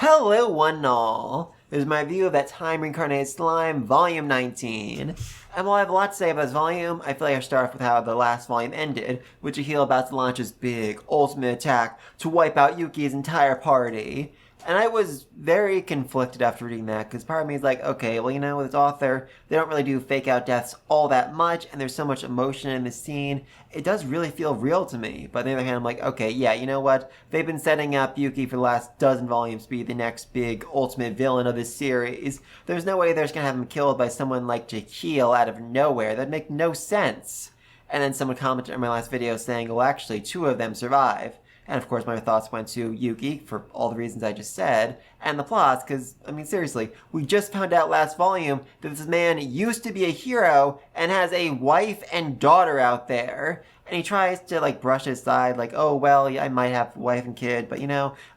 Hello, one and all. This is my view of that time Reincarnated Slime, Volume 19. And while I have a lot to say about this volume, I feel like I should start off with how the last volume ended, with Jahil about to launch his big, ultimate attack to wipe out Yuki's entire party. And I was very conflicted after reading that, because part of me is like, okay, well, with this author, they don't really do fake out deaths all that much, and there's so much emotion in the scene, it does really feel real to me. But on the other hand, I'm like, okay, yeah, you know what? They've been setting up Yuki for the last dozen volumes to be the next big ultimate villain of this series. There's no way they're just gonna have him killed by someone like Jahil out of nowhere. That'd make no sense. And then someone commented on my last video saying, well, actually, two of them survive. And of course, my thoughts went to Yuki, for all the reasons I just said, and the plots, because, seriously, we just found out last volume that this man used to be a hero and has a wife and daughter out there. And he tries to, brush it aside, oh, well, yeah, I might have a wife and kid, but,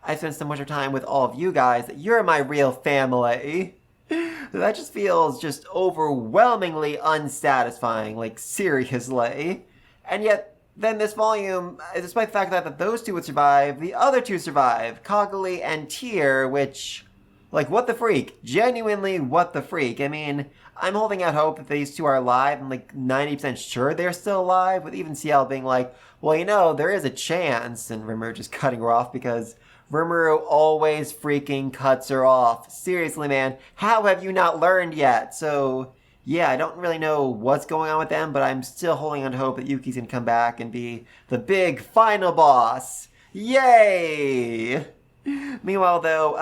I've spent so much time with all of you guys that you're my real family. That just feels just overwhelmingly unsatisfying, seriously. And yet, then this volume, despite the fact that those two would survive, the other two survive, Kaguli and Tyr, which, what the freak? Genuinely, what the freak? I'm holding out hope that these two are alive. I'm 90% sure they're still alive, with even CL being well, there is a chance, and Rimuru just cutting her off because Rimuru always freaking cuts her off. Seriously, man, how have you not learned yet? So yeah, I don't really know what's going on with them, but I'm still holding on to hope that Yuki's gonna come back and be the big final boss. Yay! Meanwhile, though,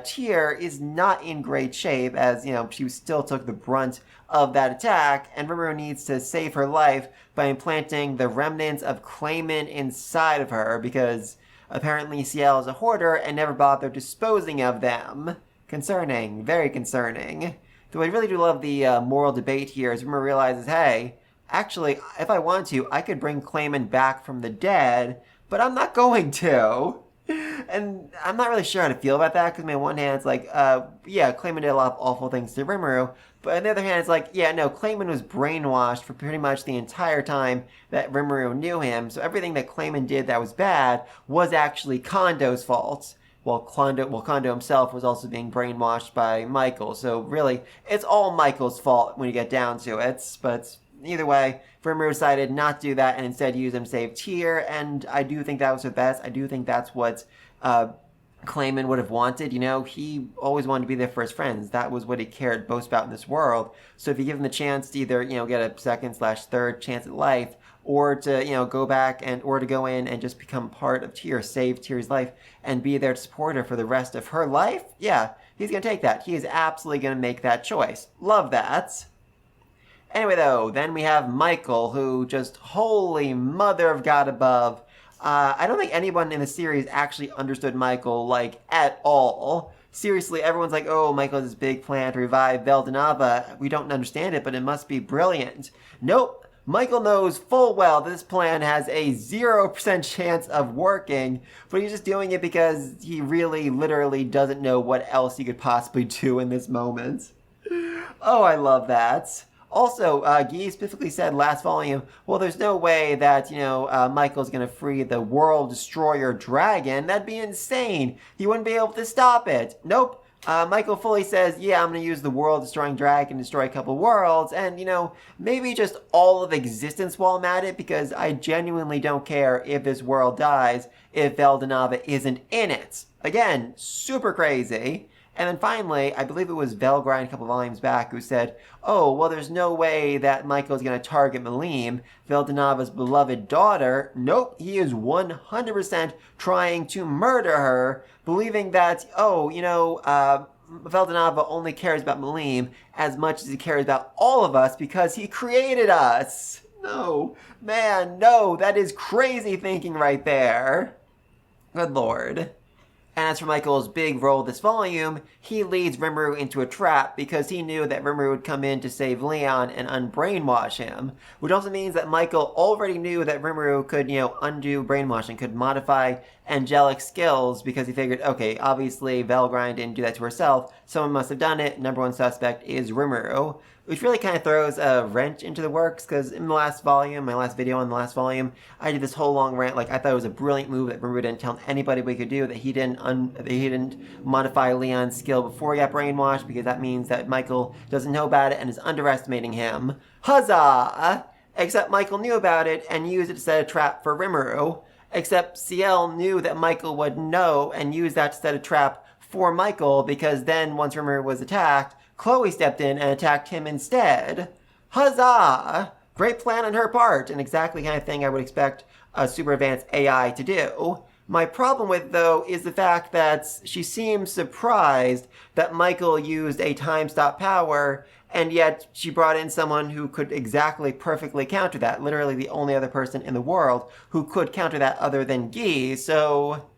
Tyr is not in great shape, as, she still took the brunt of that attack, and Rimuru needs to save her life by implanting the remnants of Clayman inside of her, because apparently CL is a hoarder and never bothered disposing of them. Concerning. Very concerning. Though I really do love the moral debate here as Rimuru realizes, hey, actually, if I want to, I could bring Clayman back from the dead, but I'm not going to. And I'm not really sure how to feel about that, because on one hand, it's Clayman did a lot of awful things to Rimuru, but on the other hand, it's Clayman was brainwashed for pretty much the entire time that Rimuru knew him, so everything that Clayman did that was bad was actually Kondo's fault. Well, Kondo himself was also being brainwashed by Michael, so really, it's all Michael's fault when you get down to it, but either way, Rimuru decided not to do that and instead use him to save Tyr, and I do think that was the best. I do think that's what Clayman would have wanted. He always wanted to be there for his friends. That was what he cared most about in this world. So if you give him the chance to either, get a second/third chance at life, or to, go back or to go in and just become part of Tyr, save Tyr's life, and be there to support her for the rest of her life, yeah, he's gonna take that. He is absolutely gonna make that choice. Love that. Anyway, though, then we have Michael, who just, holy mother of God above. I don't think anyone in the series actually understood Michael, at all. Seriously, everyone's oh, Michael has this big plan to revive Veldanava. We don't understand it, but it must be brilliant. Nope. Michael knows full well that this plan has a 0% chance of working, but he's just doing it because he really, literally doesn't know what else he could possibly do in this moment. Oh, I love that. Also, Guy specifically said last volume, well, there's no way that, Michael's gonna free the World Destroyer Dragon. That'd be insane. He wouldn't be able to stop it. Nope. Michael fully says, yeah, I'm going to use the world-destroying dragon to destroy a couple worlds, and, maybe just all of existence while I'm at it, because I genuinely don't care if this world dies if Veldanava isn't in it. Again, super crazy. And then finally, I believe it was Velgrind a couple volumes back who said, oh, well, there's no way that Michael's going to target Malim, Veldanava's beloved daughter. Nope, he is 100% trying to murder her, believing that, Veldanava only cares about Malim as much as he cares about all of us because he created us. No, man, no, that is crazy thinking right there. Good lord. And as for Michael's big role this volume, he leads Rimuru into a trap because he knew that Rimuru would come in to save Leon and unbrainwash him. Which also means that Michael already knew that Rimuru could, undo brainwashing, could modify angelic skills because he figured, okay, obviously Velgrind didn't do that to herself, someone must have done it, number one suspect is Rimuru. which really kind of throws a wrench into the works, because in the last volume, my last video on the last volume, I did this whole long rant, like, I thought it was a brilliant move that Rimuru didn't tell anybody what he could do, that he didn't modify Leon's skill before he got brainwashed, because that means that Michael doesn't know about it and is underestimating him. Huzzah! Except Michael knew about it and used it to set a trap for Rimuru. Except Ciel knew that Michael would know and use that to set a trap for Michael, because then once Rimuru was attacked, Chloe stepped in and attacked him instead. Huzzah! Great plan on her part, and exactly the kind of thing I would expect a super advanced AI to do. My problem with it, though, is the fact that she seems surprised that Michael used a time stop power, and yet she brought in someone who could exactly perfectly counter that. Literally the only other person in the world who could counter that other than Guy, so...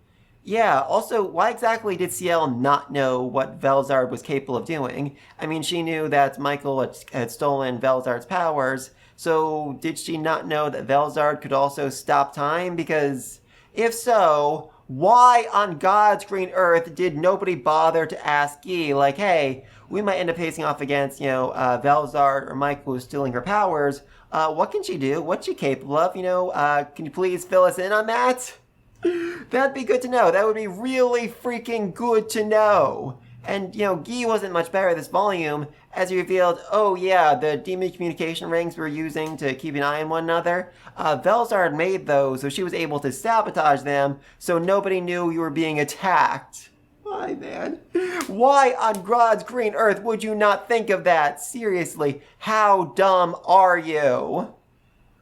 Yeah, also, why exactly did Ciel not know what Velzard was capable of doing? I mean, she knew that Michael had stolen Velzard's powers, so did she not know that Velzard could also stop time? Because if so, why on God's green earth did nobody bother to ask Guy, like, hey, we might end up facing off against, Velzard or Michael who's stealing her powers. What can she do? What's she capable of? Can you please fill us in on that? That'd be good to know. That would be really freaking good to know. And, Guy wasn't much better this volume, as he revealed, oh yeah, the demon communication rings we're using to keep an eye on one another, Velzard made those, so she was able to sabotage them, so nobody knew you were being attacked. Why, man? Why on God's green earth would you not think of that? Seriously, how dumb are you?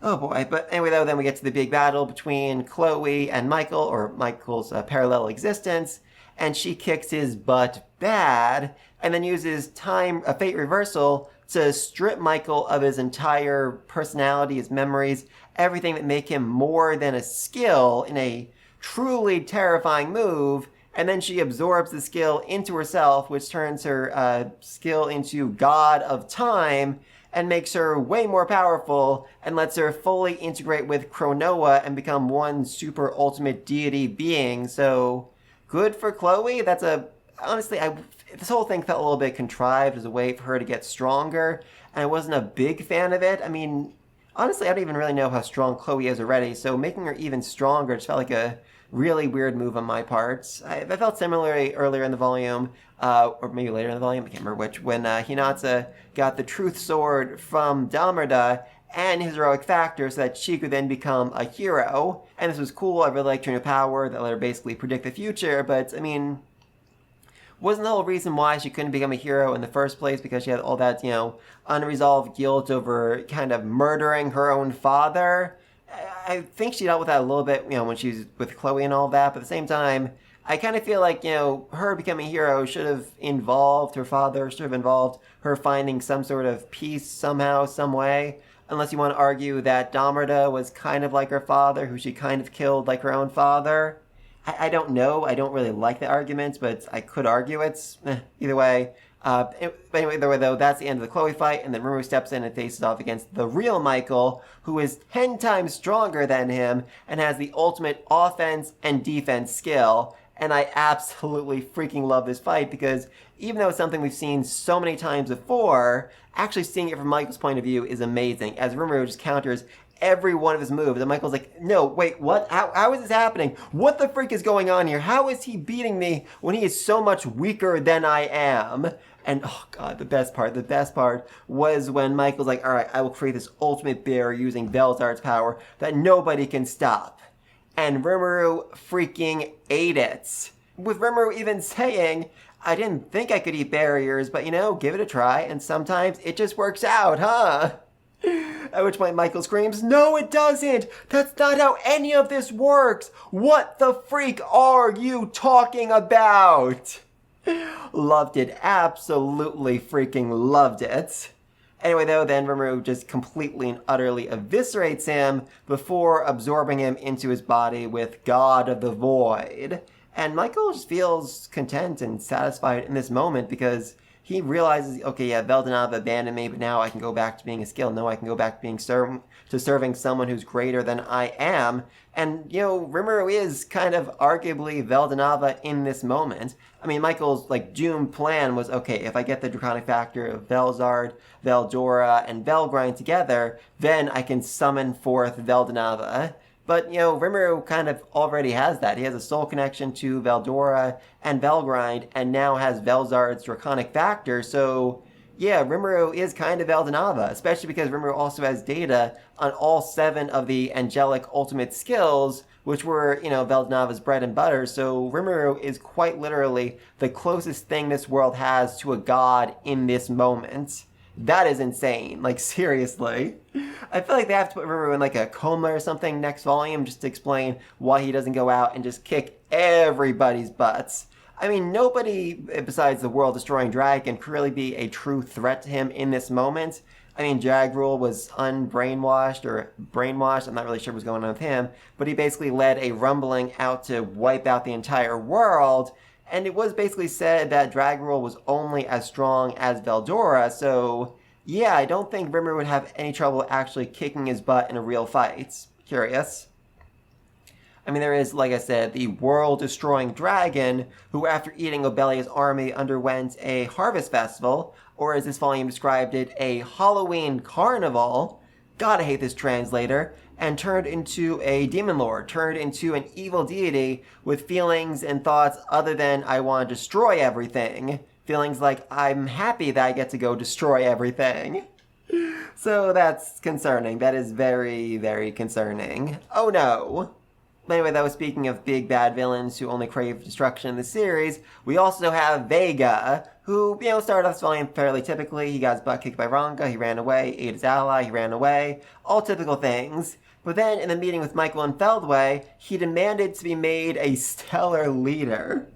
Oh boy, but anyway though, then we get to the big battle between Chloe and Michael, or Michael's parallel existence, and she kicks his butt bad, and then uses a fate reversal to strip Michael of his entire personality, his memories, everything that make him more than a skill in a truly terrifying move, and then she absorbs the skill into herself, which turns her skill into God of Time, and makes her way more powerful, and lets her fully integrate with Cronoa and become one super ultimate deity being. So, good for Chloe. Honestly, this whole thing felt a little bit contrived as a way for her to get stronger, and I wasn't a big fan of it. I mean, honestly, I don't even really know how strong Chloe is already, so making her even stronger just felt like a really weird move on my part. I felt similarly earlier in the volume, or maybe later in the volume, I can't remember which, when Hinata got the Truth Sword from Damarda and his heroic factor so that she could then become a hero. And this was cool. I really liked her new power that let her basically predict the future, but, I mean, wasn't the whole reason why she couldn't become a hero in the first place because she had all that, unresolved guilt over kind of murdering her own father? I think she dealt with that a little bit, when she was with Chloe and all that, but at the same time, I kind of feel like, her becoming a hero should have involved her father, should have involved her finding some sort of peace somehow, some way. Unless you want to argue that Damarda was kind of like her father, who she kind of killed like her own father. I don't know. I don't really like the argument, but I could argue it. Either way. But anyway, either way, though, that's the end of the Chloe fight, and then Rimuru steps in and faces off against the real Michael, who is 10 times stronger than him, and has the ultimate offense and defense skill. And I absolutely freaking love this fight, because even though it's something we've seen so many times before, actually seeing it from Michael's point of view is amazing, as Rimuru just counters every one of his moves, and Michael's like, no, wait, what? How is this happening? What the freak is going on here? How is he beating me when he is so much weaker than I am? And, oh god, the best part was when Michael's like, alright, I will create this ultimate barrier using Velzard's power that nobody can stop. And Rimuru freaking ate it. With Rimuru even saying, I didn't think I could eat barriers, but give it a try, and sometimes it just works out, huh? At which point Michael screams, no it doesn't! That's not how any of this works! What the freak are you talking about? Loved it. Absolutely freaking loved it. Anyway, though, then Rimuru just completely and utterly eviscerates him before absorbing him into his body with God of the Void. And Michael just feels content and satisfied in this moment because he realizes, okay, yeah, Veldanava abandoned me, but now I can go back to being a skill. No, I can go back to being serving someone who's greater than I am. And, Rimuru is kind of arguably Veldanava in this moment. I mean, Michael's, doomed plan was, okay, if I get the Draconic Factor of Velzard, Veldora, and Velgrind together, then I can summon forth Veldanava. But, Rimuru kind of already has that. He has a soul connection to Veldora and Velgrind, and now has Velzard's Draconic Factor, so yeah, Rimuru is kind of Veldanava, especially because Rimuru also has data on all 7 of the angelic ultimate skills, which were, Veldanava's bread and butter, so Rimuru is quite literally the closest thing this world has to a god in this moment. That is insane. Seriously. I feel like they have to put Rimuru in a coma or something next volume just to explain why he doesn't go out and just kick everybody's butts. I mean, nobody besides the world-destroying dragon could really be a true threat to him in this moment. I mean, Jagrul was unbrainwashed or brainwashed. I'm not really sure what's going on with him. But he basically led a rumbling out to wipe out the entire world. And it was basically said that Jagrul was only as strong as Veldora. So, yeah, I don't think Rimuru would have any trouble actually kicking his butt in a real fight. Curious. I mean, there is, like I said, the world-destroying dragon, who after eating Obelia's army underwent a harvest festival, or as this volume described it, a Halloween carnival. God, I hate this translator. And turned into a demon lord, turned into an evil deity with feelings and thoughts other than I want to destroy everything. Feelings like I'm happy that I get to go destroy everything. So that's concerning. That is very, very concerning. Oh no. But anyway, that was speaking of big bad villains who only crave destruction in the series. We also have Vega, who, started off this volume fairly typically. He got his butt kicked by Ranga, he ran away, ate his ally, he ran away. All typical things. But then, in the meeting with Michael and Feldway, he demanded to be made a stellar leader.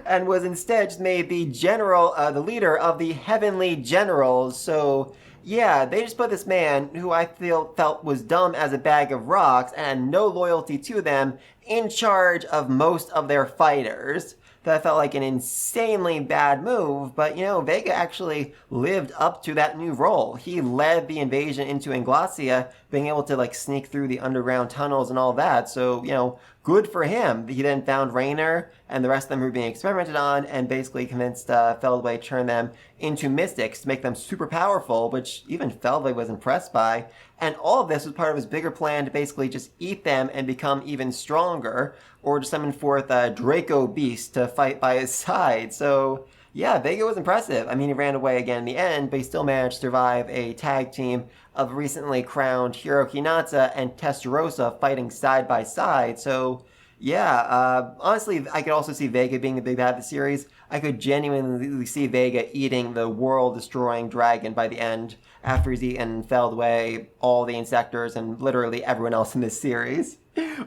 And was instead just made the the leader of the Heavenly Generals. So, yeah, they just put this man, who I felt was dumb as a bag of rocks and had no loyalty to them, in charge of most of their fighters. That felt like an insanely bad move, but, Vega actually lived up to that new role. He led the invasion into Anglacia, being able to, sneak through the underground tunnels and all that, so, good for him. He then found Raynor and the rest of them who were being experimented on, and basically convinced Feldway to turn them into mystics to make them super powerful, which even Feldway was impressed by. And all of this was part of his bigger plan to basically just eat them and become even stronger, or to summon forth Draco Beast to fight by his side. So, yeah, Vega was impressive. I mean, he ran away again in the end, but he still managed to survive a tag team of recently crowned Hiro Hinata and Testarossa fighting side by side. So, yeah, honestly, I could also see Vega being the big bad of the series. I could genuinely see Vega eating the world-destroying dragon by the end, after he's eaten Feldway, all the Insectors, and literally everyone else in this series.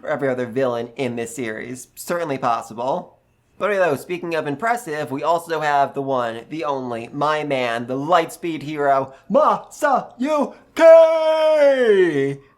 Or every other villain in this series. Certainly possible. But anyway, though, speaking of impressive, we also have the one, the only, my man, the Lightspeed hero, Masayuki!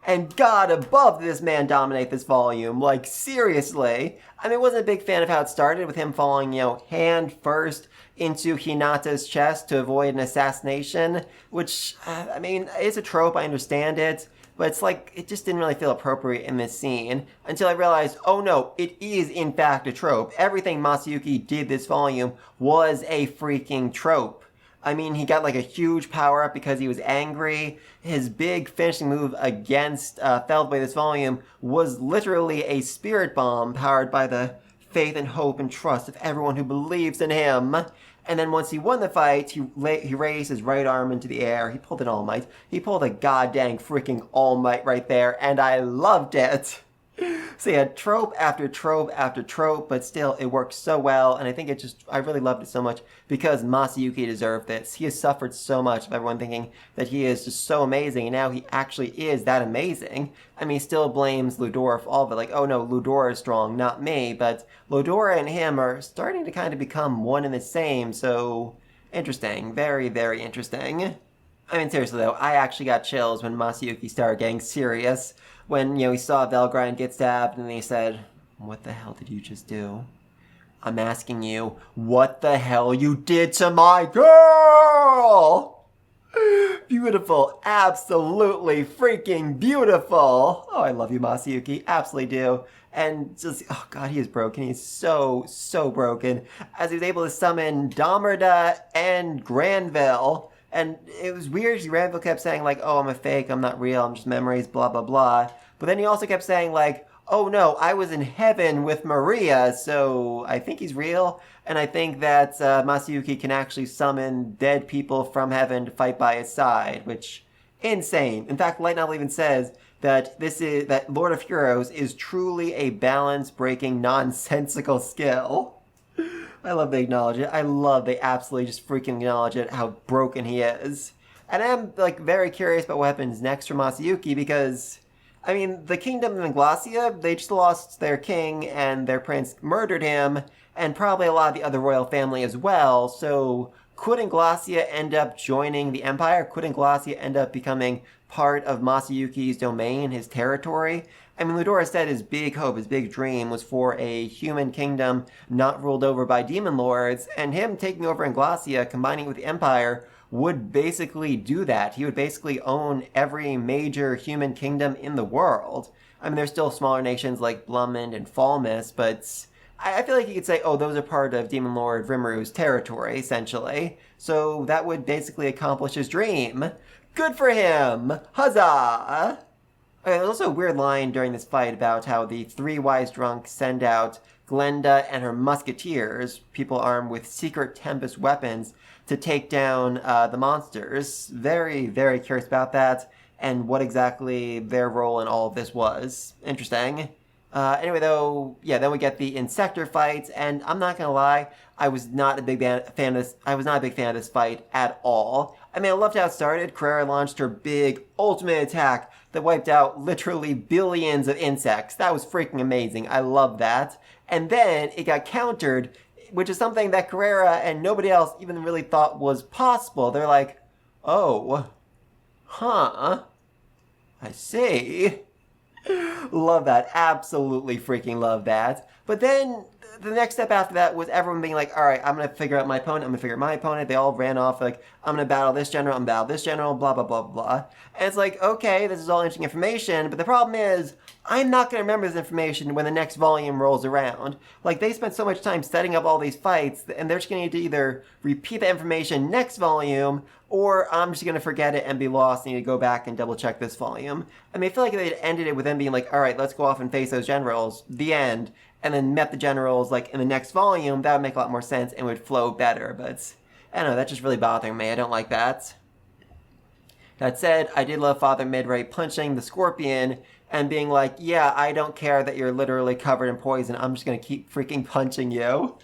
And God above, did this man dominate this volume. Seriously. I mean, I wasn't a big fan of how it started, with him falling, hand first into Hinata's chest to avoid an assassination, which, I mean, it's a trope, I understand it. But it's it just didn't really feel appropriate in this scene, until I realized, oh no, it is in fact a trope. Everything Masayuki did this volume was a freaking trope. I mean, he got a huge power-up because he was angry. His big finishing move against Feldway this volume was literally a spirit bomb powered by the faith and hope and trust of everyone who believes in him. And then once he won the fight, he raised his right arm into the air. He pulled an All Might. He pulled a goddamn freaking All Might right there, and I loved it. So yeah, trope after trope after trope, but still, it worked so well, and I think I really loved it so much because Masayuki deserved this. He has suffered so much of everyone thinking that he is just so amazing, and now he actually is that amazing. I mean, he still blames Ludora for all of it, oh no, Ludora is strong, not me, but Ludora and him are starting to kind of become one and the same, so interesting. Very, very interesting. I mean, seriously though, I actually got chills when Masayuki started getting serious. When, he saw Velgrind get stabbed and he said, "What the hell did you just do?" I'm asking you, what the hell you did to my girl? Beautiful. Absolutely freaking beautiful. Oh, I love you, Masayuki. Absolutely do. And just, oh god, he is broken. He's so, so broken. As he was able to summon Damerda and Granville. And it was weird. Granville kept saying, like, oh, I'm a fake. I'm not real. I'm just memories, blah, blah, blah. But then he also kept saying, like, oh no, I was in heaven with Maria, so I think he's real. And I think that Masayuki can actually summon dead people from heaven to fight by his side, which, insane. In fact, Light Novel even says that that Lord of Heroes is truly a balance-breaking, nonsensical skill. I love they acknowledge it. I love they absolutely just freaking acknowledge it, how broken he is. And I'm, like, very curious about what happens next for Masayuki, because I mean, the kingdom of Inglacia, they just lost their king and their prince murdered him, and probably a lot of the other royal family as well, so could Inglacia end up joining the empire? Could Inglacia end up becoming part of Masayuki's domain, his territory? I mean, Ludora said his big hope, his big dream was for a human kingdom not ruled over by demon lords, and him taking over Inglacia, combining it with the empire, would basically do that. He would basically own every major human kingdom in the world. I mean, there's still smaller nations like Blumend and Falmus, but I feel like you could say, oh, those are part of Demon Lord Rimuru's territory, essentially. So that would basically accomplish his dream. Good for him! Huzzah! Okay, there's also a weird line during this fight about how the three wise drunks send out Glenda and her musketeers, people armed with secret Tempest weapons, to take down the monsters. Very, very curious about that and what exactly their role in all of this was. Interesting. Anyway, though, yeah, then we get the Insector fight, and I'm not gonna lie, I was not a big fan of this. I was not a big fan of this fight at all. I mean, I loved how it started. Carrera launched her big ultimate attack that wiped out literally billions of insects. That was freaking amazing. I love that. And then it got countered, which is something that Carrera and nobody else even really thought was possible. They're like, oh, huh, I see. Love that. Absolutely freaking love that. But then the next step after that was everyone being like, all right, I'm going to figure out my opponent. I'm going to figure out my opponent. They all ran off like, I'm going to battle this general. I'm going to battle this general, blah, blah, blah, blah. And it's like, okay, this is all interesting information. But the problem is, I'm not going to remember this information when the next volume rolls around. Like, they spent so much time setting up all these fights, and they're just going to need to either repeat the information next volume, or I'm just going to forget it and be lost and need to go back and double check this volume. I mean, I feel like if they'd ended it with them being like, all right, let's go off and face those generals, the end, and then met the generals like in the next volume, that would make a lot more sense and would flow better. But I don't know, that's just really bothering me. I don't like that. That said, I did love Father Midray punching the scorpion and being like, yeah, I don't care that you're literally covered in poison. I'm just going to keep freaking punching you.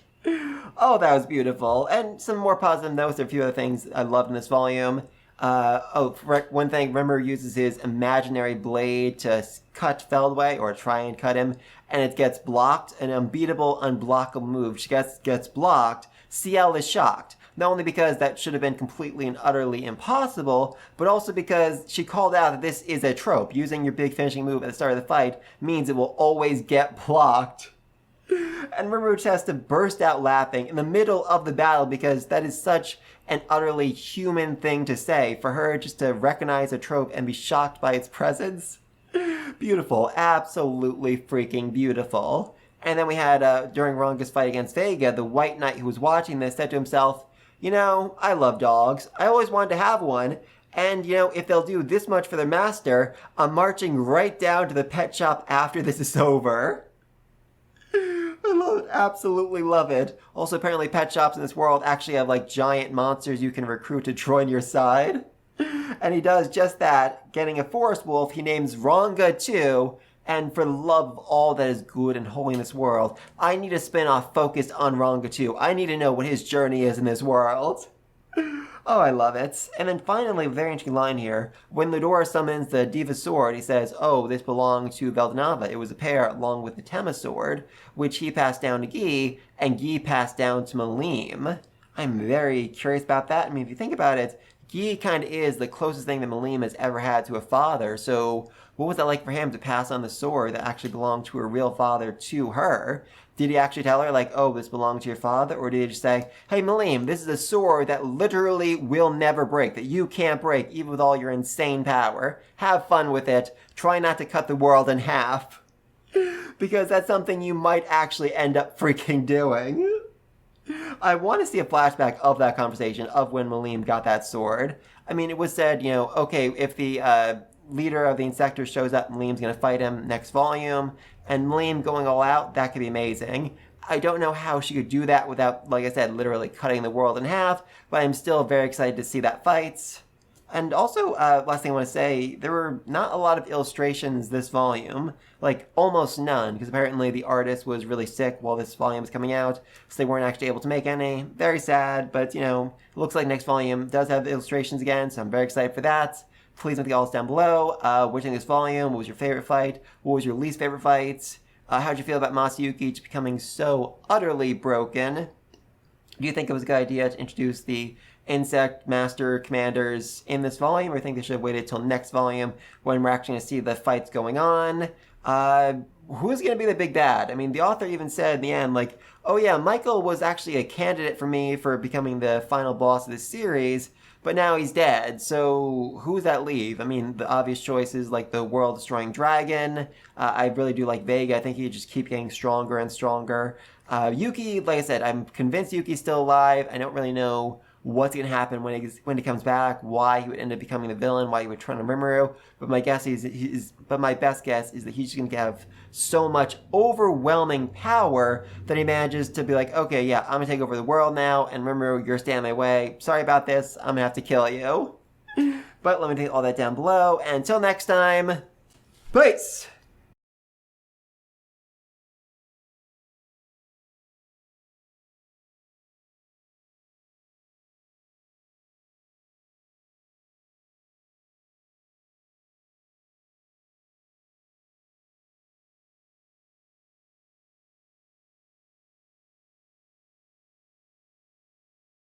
Oh, that was beautiful. And some more positive notes. There are a few other things I loved in this volume. One thing, Rimuru uses his imaginary blade to cut Feldway, or try and cut him, and it gets blocked. An unbeatable, unblockable move. She gets blocked. CL is shocked. Not only because that should have been completely and utterly impossible, but also because she called out that this is a trope. Using your big finishing move at the start of the fight means it will always get blocked. And Rimuru has to burst out laughing in the middle of the battle because that is such an utterly human thing to say. For her just to recognize a trope and be shocked by its presence. Beautiful. Absolutely freaking beautiful. And then we had, during Ranga's fight against Vega, the White Knight who was watching this said to himself, you know, I love dogs. I always wanted to have one. And, you know, if they'll do this much for their master, I'm marching right down to the pet shop after this is over. I love it. Absolutely love it. Also, apparently pet shops in this world actually have, like, giant monsters you can recruit to join your side. And he does just that, getting a forest wolf he names Ranga too. And for the love of all that is good and holy in this world, I need a spin-off focused on Ranga too. I need to know what his journey is in this world. Oh, I love it. And then finally, a very interesting line here. When Ludora summons the Diva Sword, he says, oh, this belonged to Veldanava. It was a pair along with the Tema Sword, which he passed down to Guy, and Guy passed down to Malim. I'm very curious about that. I mean, if you think about it, he kind of is the closest thing that Malim has ever had to a father. So what was that like for him to pass on the sword that actually belonged to her real father to her? Did he actually tell her, like, oh, this belongs to your father? Or did he just say, hey, Malim, this is a sword that literally will never break, that you can't break, even with all your insane power. Have fun with it. Try not to cut the world in half. Because that's something you might actually end up freaking doing. I want to see a flashback of that conversation, of when Malim got that sword. I mean, it was said, okay, if the leader of the Insectors shows up, Malim's going to fight him next volume, and Malim going all out, that could be amazing. I don't know how she could do that without, like I said, literally cutting the world in half, but I'm still very excited to see that fight. And also, last thing I want to say, there were not a lot of illustrations this volume, like almost none, because apparently the artist was really sick while this volume was coming out, so they weren't actually able to make any. Very sad, but it looks like next volume does have illustrations again, so I'm very excited for that. Please leave the comments down below. What you think of this volume? What was your favorite fight? What was your least favorite fight? How'd you feel about Masayuki just becoming so utterly broken? Do you think it was a good idea to introduce the Insect Master Commanders in this volume, or do you think they should have waited till next volume when we're actually going to see the fights going on? Who's going to be the big bad? I mean, the author even said in the end, like, oh yeah, Michael was actually a candidate for me for becoming the final boss of this series, but now he's dead, so who's that leave? I mean, the obvious choice is like the world-destroying dragon. I really do like Vega. I think he just keep getting stronger and stronger. Yuki, like I said, I'm convinced Yuki's still alive. I don't really know what's going to happen when he comes back, why he would end up becoming the villain, why he would turn on Rimuru. But my best guess is that he's just going to have so much overwhelming power that he manages to be like, okay, yeah, I'm going to take over the world now, and Rimuru, you're staying in my way. Sorry about this. I'm going to have to kill you. But let me take all that down below. And until next time, peace!